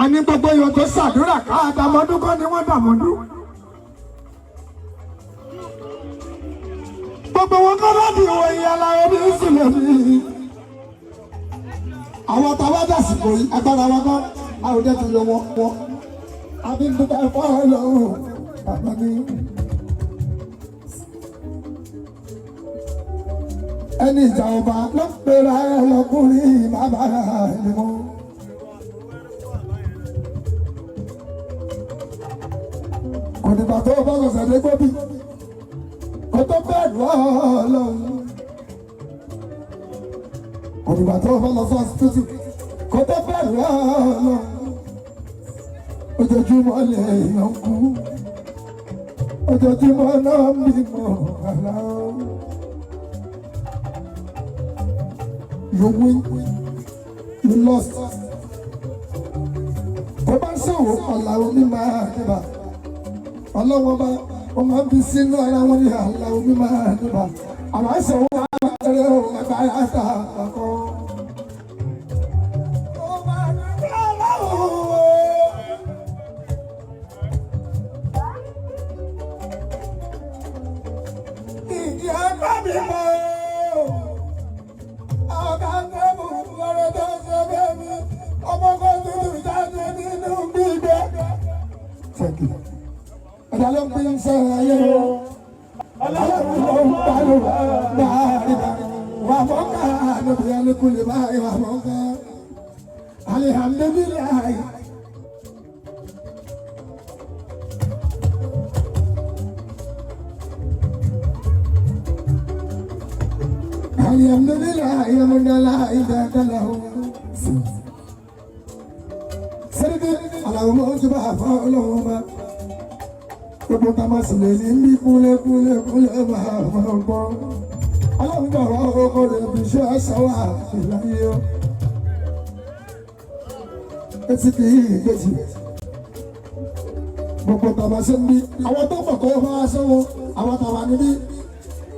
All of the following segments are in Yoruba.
àní gbogbo èèyàn tó ṣàdúrà ká àdàmọ́dún kọ́ ni wọ́n dàmọ́dún. gbogbo wọn kọ́ láti wọ ìyá aláwọ̀ ní ìsìlẹ̀ ní. àwọn táwa dàsìkò yìí agbára wọn kọ́ àwọn ọdẹ ti yọ wọn. àbí dúpẹ́ fọ́ọ̀rọ̀ lọ́wọ́ bàbá mi. ẹni ìjà ọba ló ń pera ẹ lọkùnrin bàbá ẹni mọ́. òdìgbà tó bá lọ sẹ̀dẹ̀ gbóbi kó tó bẹ̀rù Ọlọ́run. òdìgbà tó bá lọ sọ ọsibítù kó tó bẹ̀rù Ọlọ́run. ojoojúmọ́ lè yàn kú ojoojúmọ́ náà ń bímọ aláwọ̀. You win, you lost. Kò bá sọ̀rọ̀ Àlàó ní máa níbà. Ọlọ́wọ́ bá wọ́n máa ń fi sínú ara wọn ní Àlàó ní máa níbà. Àwọn àìsàn wọn á bẹ̀rẹ̀ òun ẹ̀ka àtà àkọ́. Ìdí ẹgbẹ́ mi mọ́. Ẹ̀dá ló ń pín ń sẹ́yìn ayé o. Ọlọ́run ló ń pariwo báyìí. Wà mọ́ká níbi ẹnikúlẹ̀ báyìí wà mọ́ká. Alihamdulilayi. Alihamdulilayi amúdàláyé dáadáa o. Sẹ́díkì aláwọ̀ mọ́ ojú bá fọ́ ọlọ́wọ́ bá. Gbogbo ta ma sì lè ní bí kúlẹ̀ máa gbọ́. Ọlọ́run bàbá ọkọ̀ rẹ̀ bí iṣẹ́ ẹ̀ṣọ́ wà ìláyé ọ́. Etí kì í gbèjì. Gbogbo ta ma ṣe ń bí. Àwọn tó mọ̀ kó máa ṣọ́wọ́. Àwọn tàwa níbí.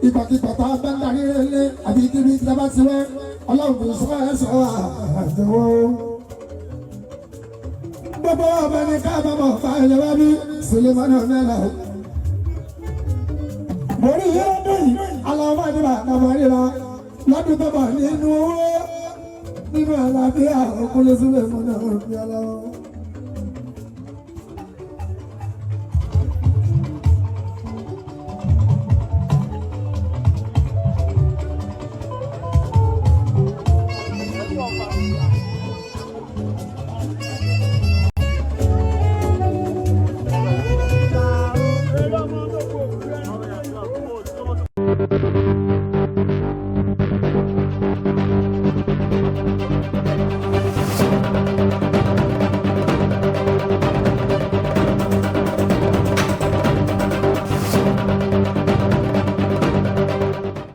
Ìgbàkigbà tá a bá ń darí ilé àbí kíbi tí a bá ti wẹ́. Ọlọ́run bí iṣẹ́ ẹ̀ṣọ́ wà àjẹwọ́. Gbogbo ọmọ ní káàbọ̀mọ̀ fàáyẹ̀ wá bí Sulemani Ọ̀nẹ́lá. Mo rí yẹ́ ọdún yìí, aláwọ̀ àdúrà àmọ́ ríra lọ́dún tó bọ̀ nínú owó nínú àlàáfíà òkúlé Sulemani Ọ̀nẹ́lá.